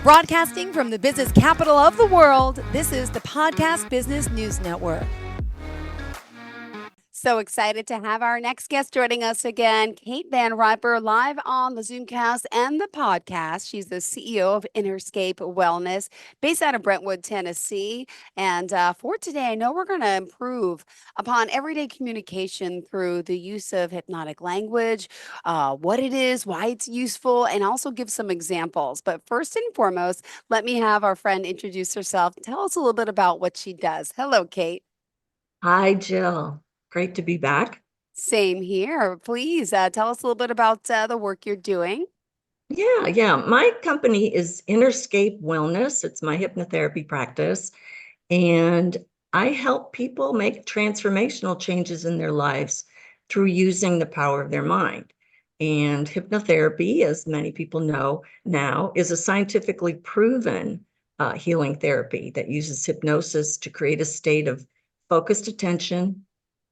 Broadcasting from the business capital of the world, this is the Podcast Business News Network. So excited to have our next guest joining us again, Kate Van Riper, live on the Zoomcast and the podcast. She's the CEO of Innerscape Wellness, based out of Brentwood, Tennessee. And for today, I know we're going to improve upon everyday communication through the use of hypnotic language, what it is, why it's useful, and also give some examples. But first and foremost, let me have our friend introduce herself. Tell us a little bit about what she does. Hello, Kate. Hi, Jill. Great to be back. Same here. Please tell us a little bit about the work you're doing. Yeah. My company is Innerscape Wellness. It's my hypnotherapy practice. And I help people make transformational changes in their lives through using the power of their mind. And hypnotherapy, as many people know now, is a scientifically proven healing therapy that uses hypnosis to create a state of focused attention,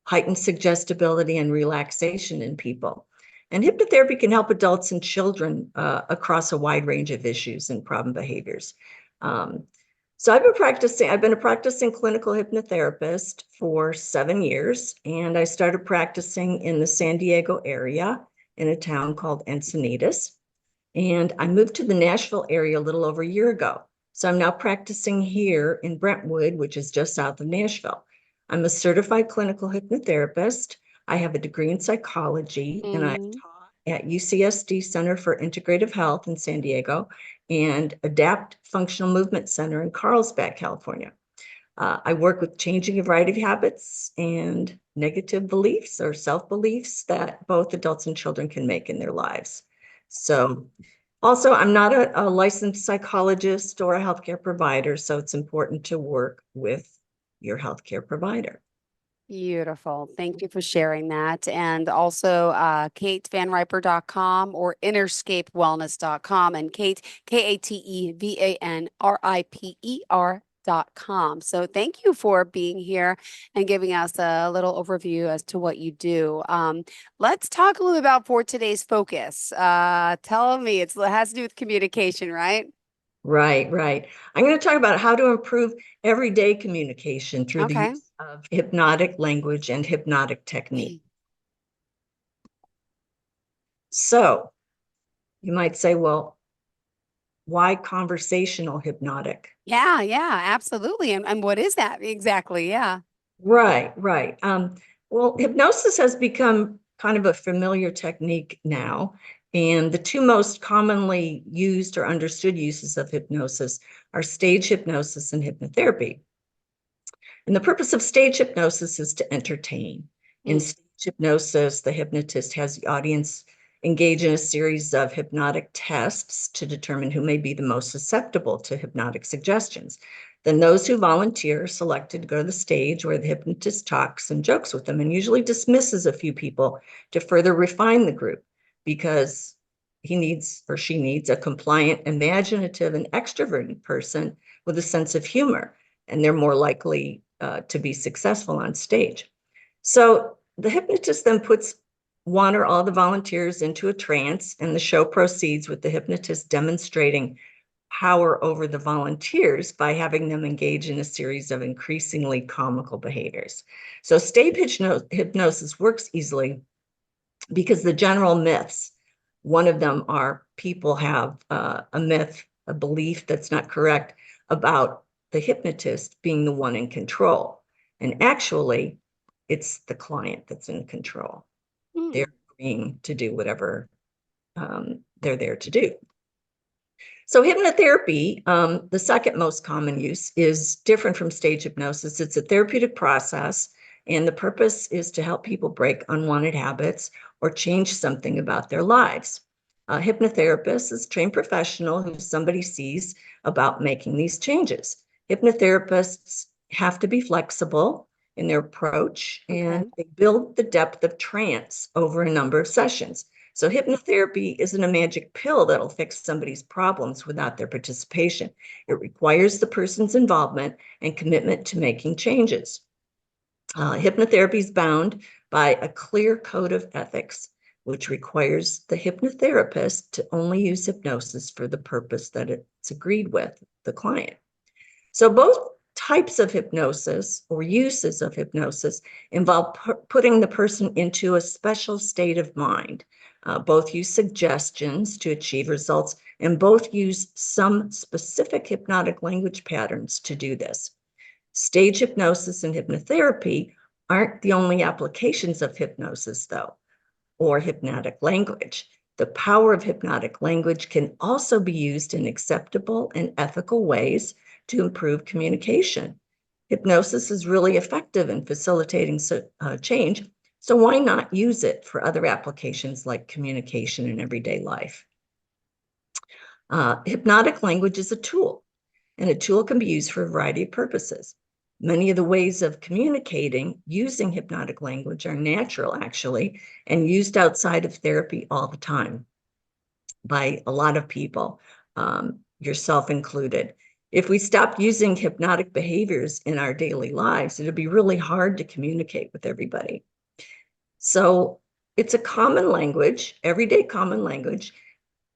heightened suggestibility, and relaxation in people. And hypnotherapy can help adults and children across a wide range of issues and problem behaviors. So I've been a practicing clinical hypnotherapist for 7 years, and I started practicing in the San Diego area in a town called Encinitas. And I moved to the Nashville area a little over a year ago. So I'm now practicing here in Brentwood, which is just south of Nashville. I'm a certified clinical hypnotherapist. I have a degree in psychology, and I Mhm. taught at UCSD Center for Integrative Health in San Diego and Adapt Functional Movement Center in Carlsbad, California. I work with changing a variety of habits and negative beliefs or self-beliefs that both adults and children can make in their lives. So also, I'm not a licensed psychologist or a healthcare provider, so it's important to work with your healthcare provider. Beautiful. Thank you for sharing that. And also katevanriper.com or innerscapewellness.com and Kate, KateVanRiper.com. So thank you for being here and giving us a little overview as to what you do. Let's talk a little about for today's focus. Tell me, it has to do with communication, right? Right. I'm going to talk about how to improve everyday communication through the Okay. use of hypnotic language and hypnotic technique. So you might say, well, why conversational hypnotic? Yeah, absolutely. And what is that exactly? Yeah. Right. Well, hypnosis has become kind of a familiar technique now. And the two most commonly used or understood uses of hypnosis are stage hypnosis and hypnotherapy. And the purpose of stage hypnosis is to entertain. In Mm. stage hypnosis, the hypnotist has the audience engage in a series of hypnotic tests to determine who may be the most susceptible to hypnotic suggestions. Then those who volunteer are selected to go to the stage where the hypnotist talks and jokes with them and usually dismisses a few people to further refine the group because he needs or she needs a compliant, imaginative, and extroverted person with a sense of humor, and they're more likely to be successful on stage. So the hypnotist then puts one or all the volunteers into a trance, and the show proceeds with the hypnotist demonstrating power over the volunteers by having them engage in a series of increasingly comical behaviors. So stage hypnosis works easily because the general myths, one of them are people have a myth, a belief that's not correct about the hypnotist being the one in control. And actually, it's the client that's in control. They're Mm. agreeing to do whatever they're there to do. So hypnotherapy, the second most common use, is different from stage hypnosis. It's a therapeutic process, and the purpose is to help people break unwanted habits or change something about their lives. A hypnotherapist is a trained professional who somebody sees about making these changes. Hypnotherapists have to be flexible in their approach, and Okay. they build the depth of trance over a number of sessions. So hypnotherapy isn't a magic pill that'll fix somebody's problems without their participation. It requires the person's involvement and commitment to making changes. Hypnotherapy is bound by a clear code of ethics, which requires the hypnotherapist to only use hypnosis for the purpose that it's agreed with the client. So both types of hypnosis or uses of hypnosis involve putting the person into a special state of mind. Both use suggestions to achieve results, and both use some specific hypnotic language patterns to do this. Stage hypnosis and hypnotherapy aren't the only applications of hypnosis, though, or hypnotic language. The power of hypnotic language can also be used in acceptable and ethical ways to improve communication. Hypnosis is really effective in facilitating change, so why not use it for other applications like communication in everyday life? Hypnotic language is a tool, and a tool can be used for a variety of purposes. Many of the ways of communicating using hypnotic language are natural, actually, and used outside of therapy all the time by a lot of people, yourself included. If we stopped using hypnotic behaviors in our daily lives, it'd be really hard to communicate with everybody. So it's a common language, everyday common language,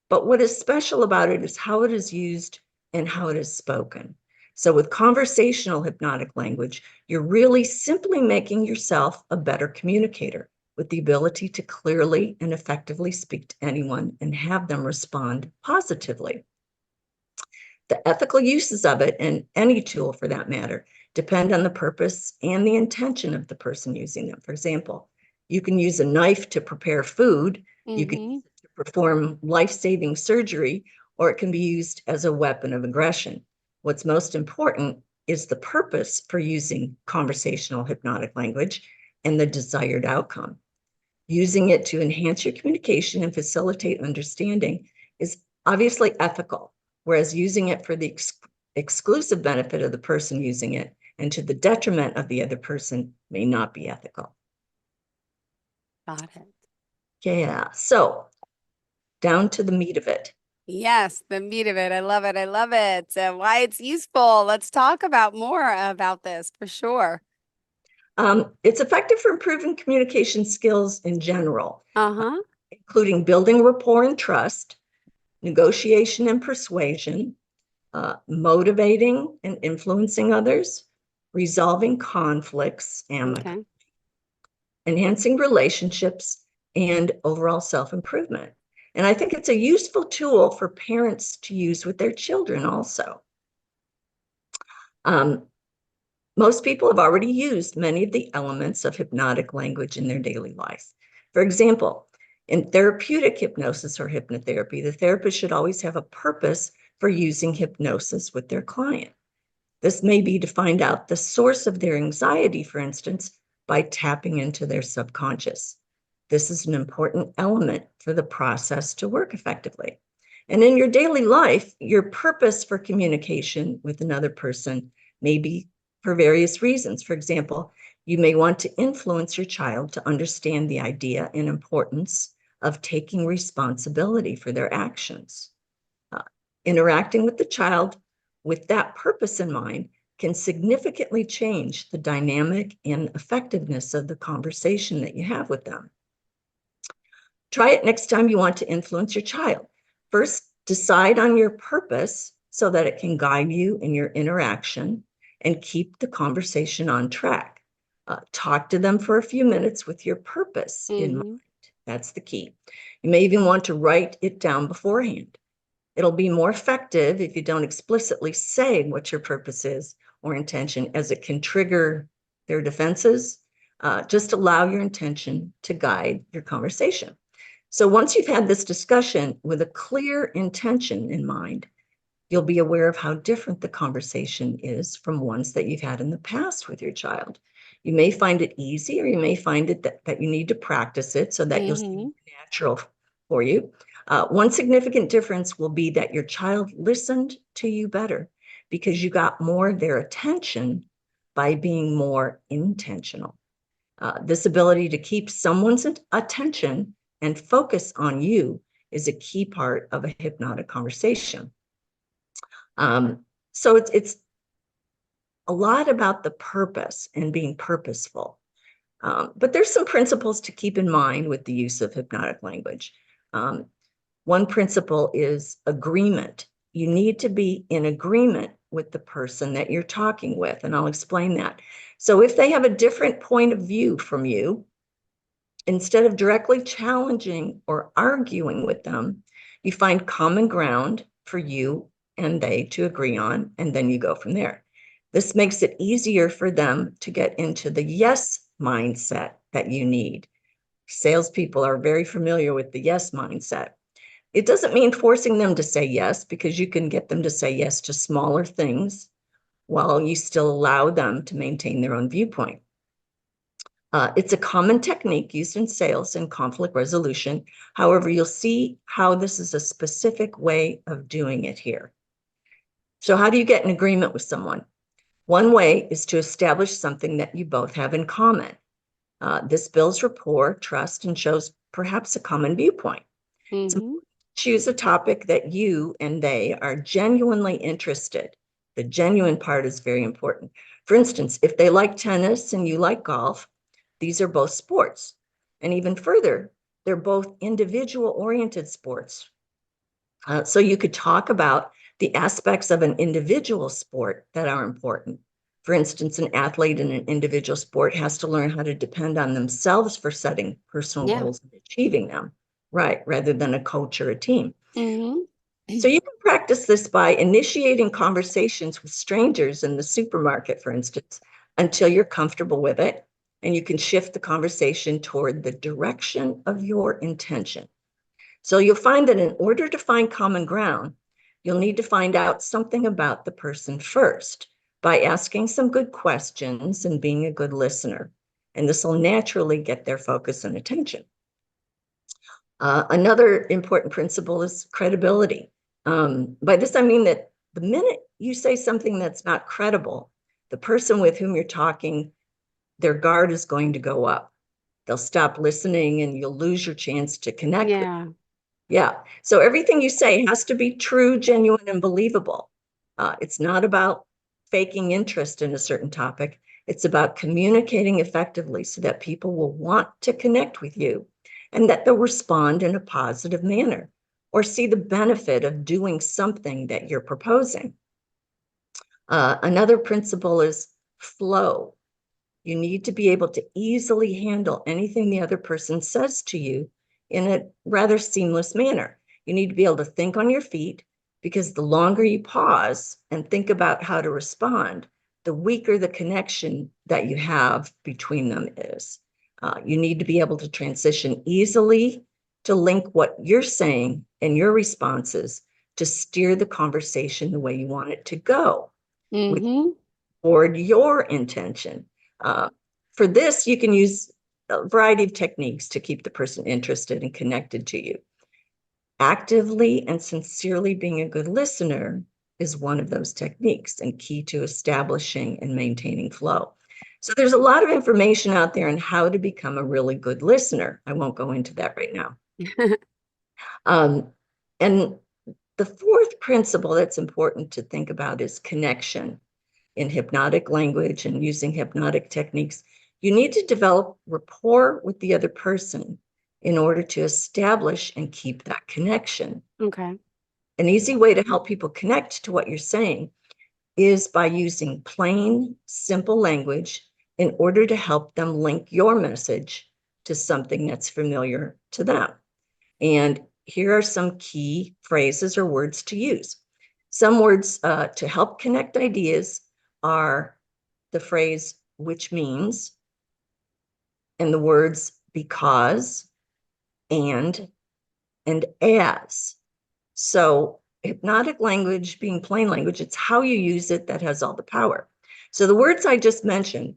but what is special about it is how it is used and how it is spoken. So with conversational hypnotic language, you're really simply making yourself a better communicator with the ability to clearly and effectively speak to anyone and have them respond positively. The ethical uses of it, and any tool for that matter, depend on the purpose and the intention of the person using them. For example, you can use a knife to prepare food, you can use it to perform life-saving surgery, or it can be used as a weapon of aggression. What's most important is the purpose for using conversational hypnotic language and the desired outcome. Using it to enhance your communication and facilitate understanding is obviously ethical, whereas using it for the exclusive benefit of the person using it and to the detriment of the other person may not be ethical. Got it. Yeah, so down to the meat of it. Yes, the meat of it. I love it. I love it. Why it's useful. Let's talk about more about this for sure. It's effective for improving communication skills in general, Uh-huh. including building rapport and trust, negotiation and persuasion, motivating and influencing others, resolving conflicts, Okay. enhancing relationships, and overall self-improvement. And I think it's a useful tool for parents to use with their children also. Most people have already used many of the elements of hypnotic language in their daily life. For example, in therapeutic hypnosis or hypnotherapy, the therapist should always have a purpose for using hypnosis with their client. This may be to find out the source of their anxiety, for instance, by tapping into their subconscious. This is an important element for the process to work effectively. And in your daily life, your purpose for communication with another person may be for various reasons. For example, you may want to influence your child to understand the idea and importance of taking responsibility for their actions. Interacting with the child with that purpose in mind can significantly change the dynamic and effectiveness of the conversation that you have with them. Try it next time you want to influence your child. First, decide on your purpose so that it can guide you in your interaction and keep the conversation on track. Talk to them for a few minutes with your purpose in mind. That's the key. You may even want to write it down beforehand. It'll be more effective if you don't explicitly say what your purpose is or intention, as it can trigger their defenses. Just allow your intention to guide your conversation. So once you've had this discussion with a clear intention in mind, you'll be aware of how different the conversation is from ones that you've had in the past with your child. You may find it easy, or you may find it that you need to practice it so that you'll see it natural for you. One significant difference will be that your child listened to you better because you got more of their attention by being more intentional. This ability to keep someone's attention and focus on you is a key part of a hypnotic conversation. So it's a lot about the purpose and being purposeful. But there's some principles to keep in mind with the use of hypnotic language. One principle is agreement. You need to be in agreement with the person that you're talking with, and I'll explain that. So if they have a different point of view from you, instead of directly challenging or arguing with them, you find common ground for you and they to agree on, and then you go from there. This makes it easier for them to get into the yes mindset that you need. Salespeople are very familiar with the yes mindset. It doesn't mean forcing them to say yes, because you can get them to say yes to smaller things while you still allow them to maintain their own viewpoint. It's a common technique used in sales and conflict resolution. However, you'll see how this is a specific way of doing it here. So how do you get in agreement with someone? One way is to establish something that you both have in common. This builds rapport, trust, and shows perhaps a common viewpoint. So Mm-hmm. choose a topic that you and they are genuinely interested. The genuine part is very important. For instance, if they like tennis and you like golf, these are both sports. And even further, they're both individual-oriented sports. So you could talk about the aspects of an individual sport that are important. For instance, an athlete in an individual sport has to learn how to depend on themselves for setting personal Yeah. goals and achieving them, right, rather than a coach or a team. Mm-hmm. So you can practice this by initiating conversations with strangers in the supermarket, for instance, until you're comfortable with it. And you can shift the conversation toward the direction of your intention. So you'll find that in order to find common ground, you'll need to find out something about the person first by asking some good questions and being a good listener. And this will naturally get their focus and attention. Another important principle is credibility. By this, I mean that the minute you say something that's not credible, the person with whom you're talking, their guard is going to go up. They'll stop listening and you'll lose your chance to connect with. Yeah. Yeah. So everything you say has to be true, genuine, and believable. It's not about faking interest in a certain topic. It's about communicating effectively so that people will want to connect with you and that they'll respond in a positive manner or see the benefit of doing something that you're proposing. Another principle is flow. You need to be able to easily handle anything the other person says to you in a rather seamless manner. You need to be able to think on your feet, because the longer you pause and think about how to respond, the weaker the connection that you have between them is. You need to be able to transition easily to link what you're saying and your responses to steer the conversation the way you want it to go with Mm-hmm. toward your intention. Uh, for this, you can use a variety of techniques to keep the person interested and connected to you. Actively and sincerely being a good listener is one of those techniques and key to establishing and maintaining flow. So there's a lot of information out there on how to become a really good listener. I won't go into that right now. And the fourth principle that's important to think about is connection. In hypnotic language and using hypnotic techniques, you need to develop rapport with the other person in order to establish and keep that connection. Okay. An easy way to help people connect to what you're saying is by using plain, simple language in order to help them link your message to something that's familiar to them. And here are some key phrases or words to use. Some words to help connect ideas are the phrase which means, and the words because, and as. So hypnotic language being plain language, it's how you use it that has all the power. So the words I just mentioned,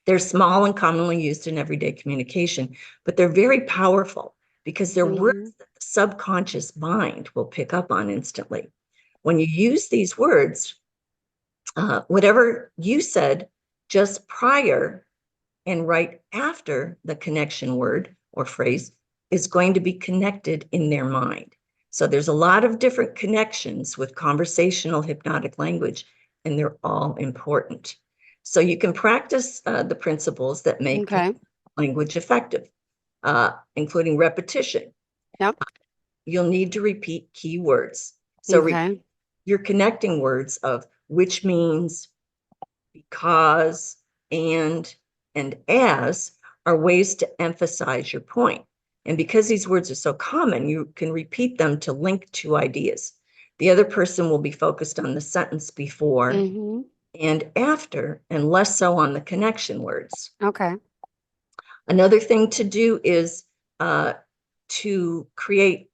they're small and commonly used in everyday communication, but they're very powerful because they're words Mm-hmm. that the subconscious mind will pick up on instantly. When you use these words, whatever you said just prior and right after the connection word or phrase is going to be connected in their mind. So there's a lot of different connections with conversational hypnotic language, and they're all important. So you can practice the principles that make Okay. language effective, including repetition. Yep. You'll need to repeat key words. So Okay. you're connecting words of which means, because, and as are ways to emphasize your point. And because these words are so common, you can repeat them to link two ideas. The other person will be focused on the sentence before Mm-hmm. and after, and less so on the connection words. Okay. Another thing to do is to create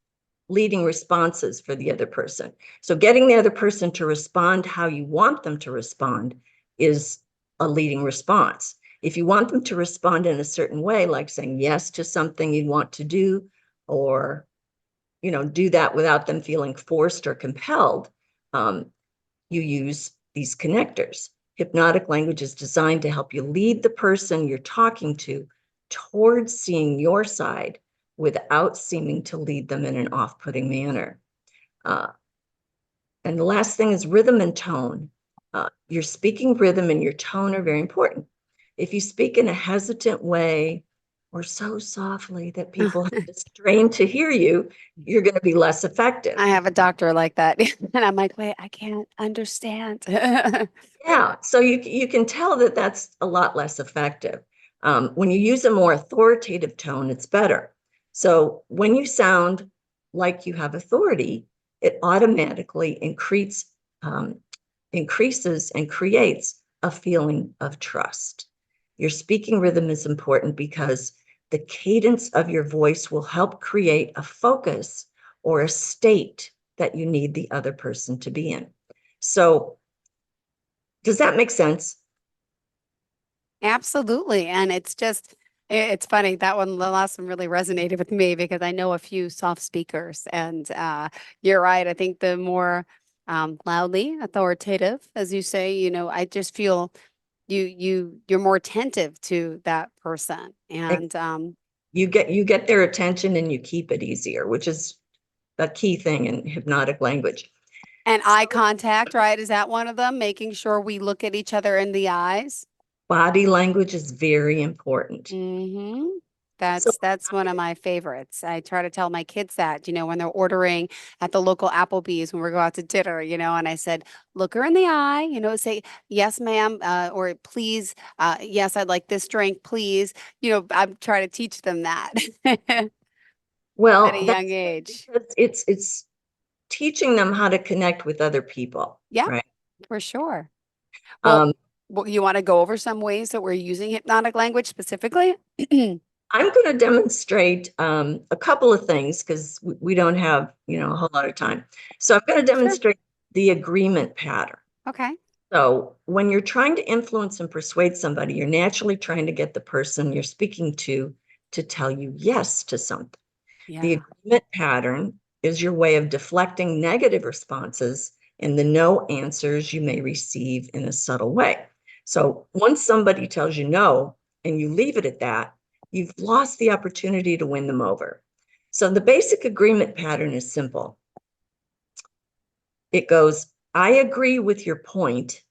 leading responses for the other person. So getting the other person to respond how you want them to respond is a leading response. If you want them to respond in a certain way, like saying yes to something you want to do, or do that without them feeling forced or compelled, you use these connectors. Hypnotic language is designed to help you lead the person you're talking to towards seeing your side without seeming to lead them in an off-putting manner. Uh, and the last thing is rhythm and tone. Your speaking rhythm and your tone are very important. If you speak in a hesitant way or so softly that people have to strain to hear you, you're going to be less effective. I have a doctor like that. And I'm like, wait, I can't understand. Yeah, so you can tell that that's a lot less effective. When you use a more authoritative tone, it's better. So when you sound like you have authority, it automatically increases and creates a feeling of trust. Your speaking rhythm is important because the cadence of your voice will help create a focus or a state that you need the other person to be in. So does that make sense? Absolutely. And it's funny. That one, the last one really resonated with me because I know a few soft speakers. And you're right. I think the more loudly authoritative, as you say, I just feel you're more attentive to that person. And You get their attention and you keep it easier, which is a key thing in hypnotic language. eye contact, right? Is that one of them? Making sure we look at each other in the eyes. Body language is very important. Mm-hmm. So That's one of my favorites. I try to tell my kids that, when they're ordering at the local Applebee's when we go out to dinner, and I said, look her in the eye, say, yes, ma'am, or please, yes, I'd like this drink, please. I'm trying to teach them that at a well, young that's good age. because it's teaching them how to connect with other people, Yeah, right? for sure. Well, Um, you want to go over some ways that we're using hypnotic language specifically? I'm going to demonstrate a couple of things because we don't have a whole lot of time. So I'm going to Sure. demonstrate the agreement pattern. Okay. So when you're trying to influence and persuade somebody, you're naturally trying to get the person you're speaking to tell you yes to something. The Yeah. agreement pattern is your way of deflecting negative responses and the no answers you may receive in a subtle way. So once somebody tells you no and you leave it at that, you've lost the opportunity to win them over. So the basic agreement pattern is simple. It goes, I agree with your point,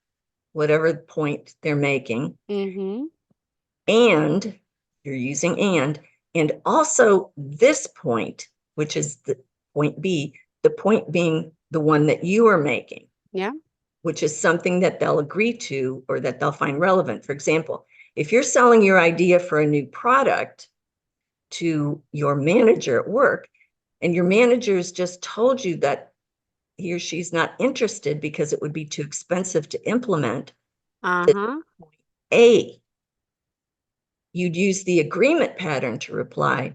whatever point they're making, Mm-hmm. and you're using and also this point, which is the point B, the point being the one that you are making, Yeah. which is something that they'll agree to or that they'll find relevant. For example, if you're selling your idea for a new product to your manager at work, and your manager's just told you that he or she's not interested because it would be too expensive to implement Uh-huh. A, you'd use the agreement pattern to reply,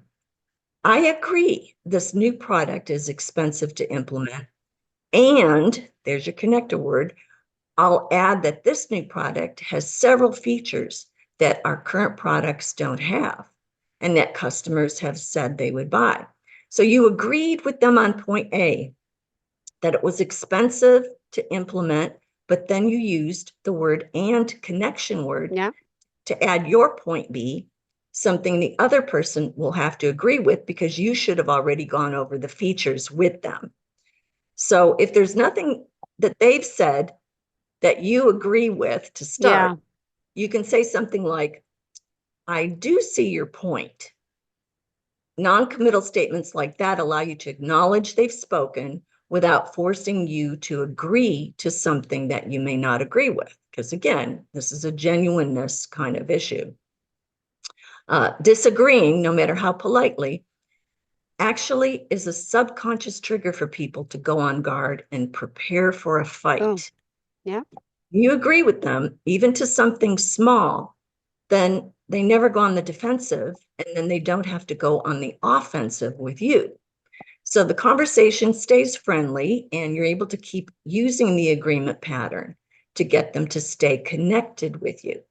I agree this new product is expensive to implement. And there's your connector word. I'll add that this new product has several features that our current products don't have and that customers have said they would buy. So you agreed with them on point A that it was expensive to implement, but then you used the word and connection word Yeah. to add your point B, something the other person will have to agree with because you should have already gone over the features with them. So if there's nothing that they've said that you agree with to start, Yeah. You can say something like, I do see your point. Non-committal statements like that allow you to acknowledge they've spoken without forcing you to agree to something that you may not agree with. Because again, this is a genuineness kind of issue. Disagreeing, no matter how politely, actually is a subconscious trigger for people to go on guard and prepare for a Oh, fight. yeah. You agree with them, even to something small, then they never go on the defensive, and then they don't have to go on the offensive with you. So the conversation stays friendly, and you're able to keep using the agreement pattern to get them to stay connected with you.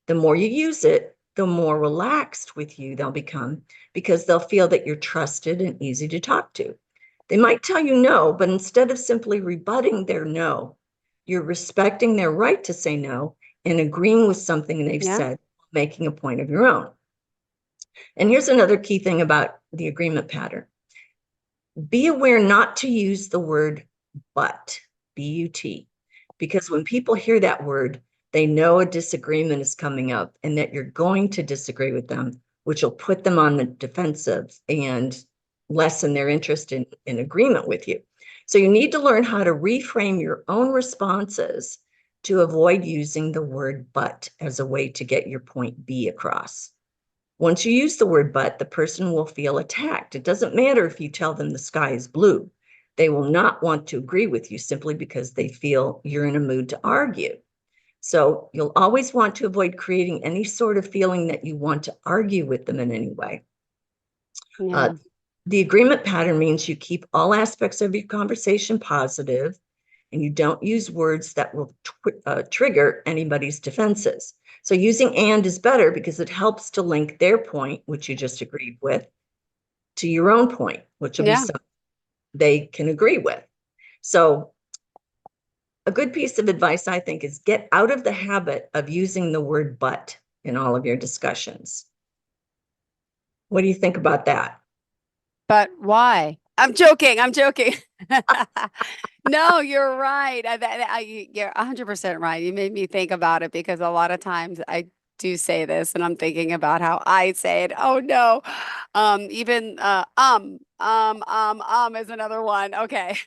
The more you use it, the more relaxed with you they'll become, because they'll feel that you're trusted and easy to talk to. They might tell you no, but instead of simply rebutting their no, you're respecting their right to say no and agreeing with something they've Yeah. said, making a point of your own. And here's another key thing about the agreement pattern. Be aware not to use the word but, B-U-T, because when people hear that word, they know a disagreement is coming up and that you're going to disagree with them, which will put them on the defensive and lessen their interest in agreement with you. So you need to learn how to reframe your own responses to avoid using the word but as a way to get your point B across. Once you use the word but, the person will feel attacked. It doesn't matter if you tell them the sky is blue. They will not want to agree with you simply because they feel you're in a mood to argue. So you'll always want to avoid creating any sort of feeling that you want to argue with them in any way. Yeah. The agreement pattern means you keep all aspects of your conversation positive, and you don't use words that will trigger anybody's defenses. So using and is better because it helps to link their point, which you just agreed with, to your own point, which will be Yeah. something they can agree with. So a good piece of advice, I think, is get out of the habit of using the word but in all of your discussions. What do you think about that? But why? I'm joking. I'm joking. No, you're right. You're 100% right. You made me think about it because a lot of times I do say this and I'm thinking about how I say it. Oh no. Even is another one. Okay.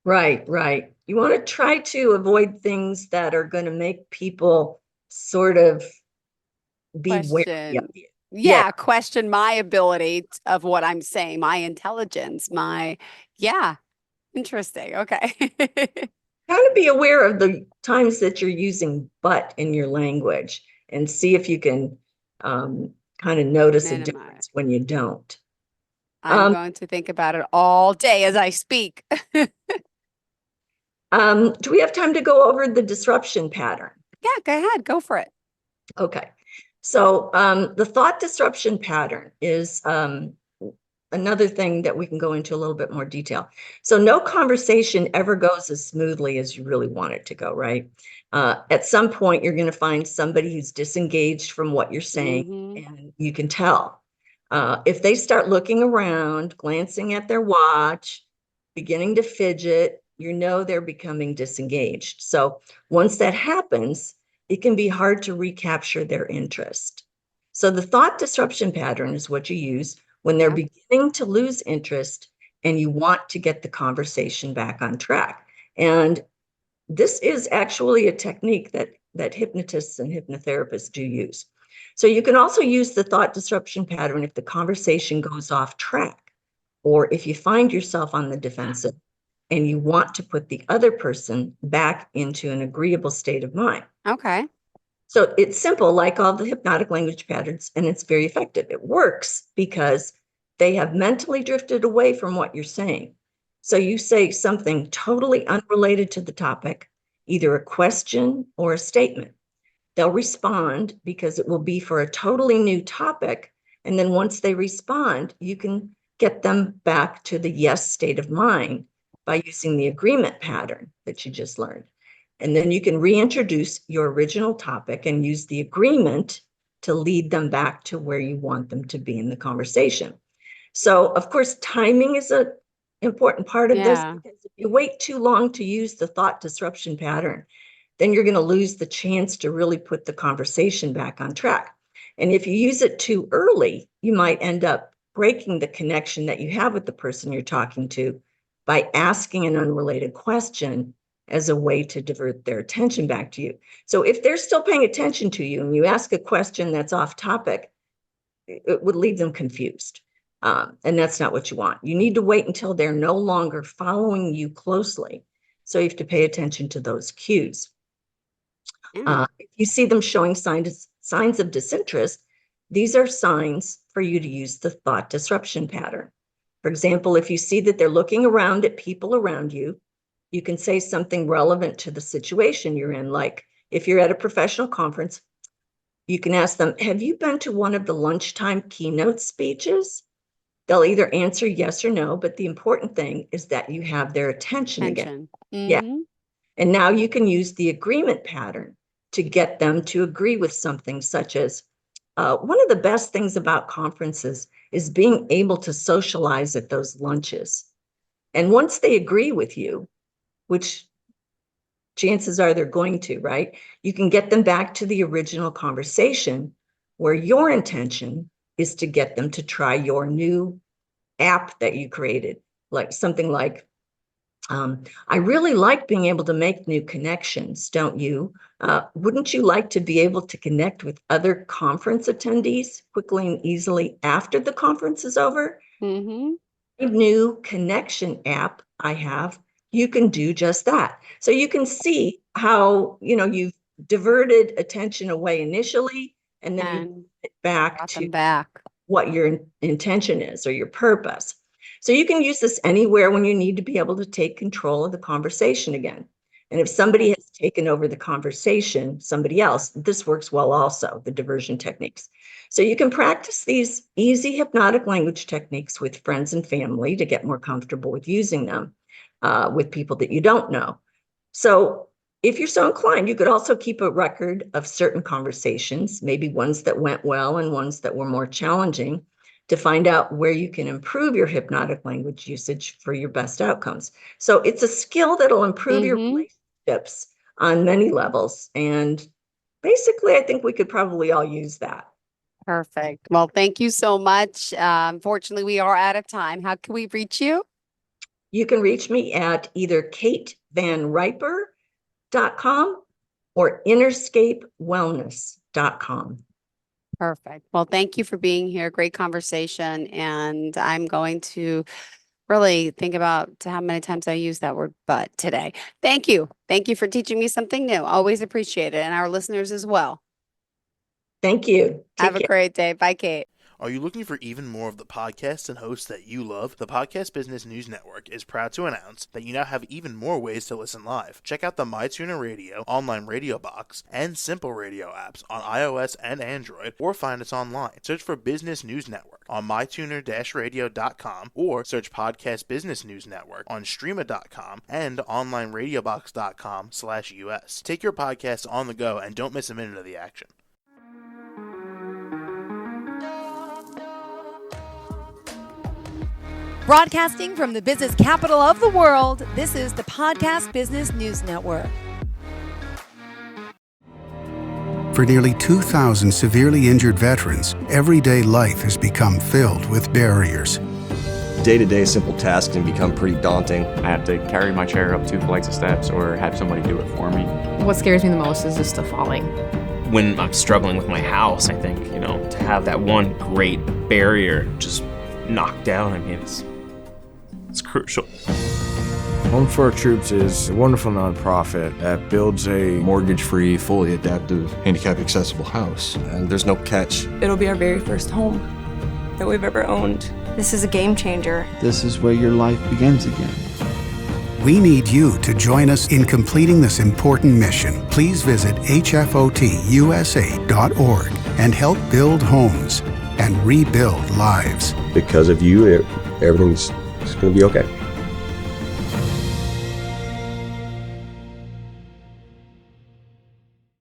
Right, right. You want to try to avoid things that are going to make people sort of be wary of Question. you. Yeah, Yeah, question my ability of what I'm saying, my intelligence, yeah, interesting. Okay. kind of be aware of the times that you're using but in your language and see if you can kind of notice a Minimize. difference when you don't. I'm Um, going to think about it all day as I speak. do we have time to go over the disruption pattern? Yeah, go ahead, go for it. Okay. So the thought disruption pattern is another thing that we can go into a little bit more detail. So no conversation ever goes as smoothly as you really want it to go, right? At some point, you're going to find somebody who's disengaged from what you're saying, Hmm. and you can tell. If they start looking around, glancing at their watch, beginning to fidget, you know they're becoming disengaged. So once that happens, it can be hard to recapture their interest. So the thought disruption pattern is what you use when they're Yeah. beginning to lose interest and you want to get the conversation back on track. And this is actually a technique that hypnotists and hypnotherapists do use. So you can also use the thought disruption pattern if the conversation goes off track, or if you find yourself on the defensive and you want to put the other person back into an agreeable state of mind. Okay. So it's simple, like all the hypnotic language patterns, and it's very effective. It works because they have mentally drifted away from what you're saying. So you say something totally unrelated to the topic, either a question or a statement. They'll respond because it will be for a totally new topic. And then once they respond, you can get them back to the yes state of mind by using the agreement pattern that you just learned. And then you can reintroduce your original topic and use the agreement to lead them back to where you want them to be in the conversation. So, of course, timing is an important part of this Yeah. because if you wait too long to use the thought disruption pattern, then you're going to lose the chance to really put the conversation back on track. And if you use it too early, you might end up breaking the connection that you have with the person you're talking to by asking an unrelated question as a way to divert their attention back to you. So if they're still paying attention to you and you ask a question that's off topic, it would leave them confused. And that's not what you want. You need to wait until they're no longer following you closely. So you have to pay attention to those cues. If you see them showing signs of disinterest, these are signs for you to use the thought disruption pattern. For example, if you see that they're looking around at people around you, you can say something relevant to the situation you're in. Like if you're at a professional conference, you can ask them, have you been to one of the lunchtime keynote speeches? They'll either answer yes or no, but the important thing is that you have their attention again. Yeah. And now you can use the agreement pattern to get them to agree with something, such as, one of the best things about conferences is being able to socialize at those lunches. And once they agree with you, which chances are they're going to, right? You can get them back to the original conversation where your intention is to get them to try your new app that you created, like something like, I really like being able to make new connections, don't you? Wouldn't you like to be able to connect with other conference attendees quickly and easily after the conference is over? A new connection app I have, you can do just that. So you can see how, you've diverted attention away initially, and then you bring it back to what your intention is or your purpose. So you can use this anywhere when you need to be able to take control of the conversation again. And if somebody has taken over the conversation, somebody else, this works well also, the diversion techniques. So you can practice these easy hypnotic language techniques with friends and family to get more comfortable with using them with people that you don't know. So if you're so inclined, you could also keep a record of certain conversations, maybe ones that went well and ones that were more challenging, to find out where you can improve your hypnotic language usage for your best outcomes. So it's a skill that'll improve your relationships on many levels. And basically, I think we could probably all use that. Perfect. Well, thank you so much. Unfortunately, we are out of time. How can we reach you? You can reach me at either katevanriper.com or innerscapewellness.com. Perfect. Well, thank you for being here. Great conversation. And I'm going to really think about how many times I use that word but today. Thank you. Thank you for teaching me something new. Always appreciate it. And our listeners as well. Thank you. Have a great day. Bye, Kate. Are you looking for even more of the podcasts and hosts that you love? The Podcast Business News Network is proud to announce that you now have even more ways to listen live. Check out the MyTuner Radio, online radio box, and Simple Radio apps on iOS and Android, or find us online. Search for Business News Network on mytuner-radio.com, or search Podcast Business News Network on streama.com and onlineradiobox.com/US. Take your podcast on the go and don't miss a minute of the action. Broadcasting from the business capital of the world, this is the Podcast Business News Network. For nearly 2,000 severely injured veterans, everyday life has become filled with barriers. Day-to-day simple tasks can become pretty daunting. I have to carry my chair up 2 flights of steps or have somebody do it for me. What scares me the most is just the falling. When I'm struggling with my house, I think, to have that one great barrier just knocked down, it's crucial. Home for Our Troops is a wonderful nonprofit that builds a mortgage-free, fully adaptive, handicap-accessible house. And there's no catch. It'll be our very first home that we've ever owned. This is a game changer. This is where your life begins again. We need you to join us in completing this important mission. Please visit hfotusa.org and help build homes and rebuild lives. Because of you, everything's going to be okay.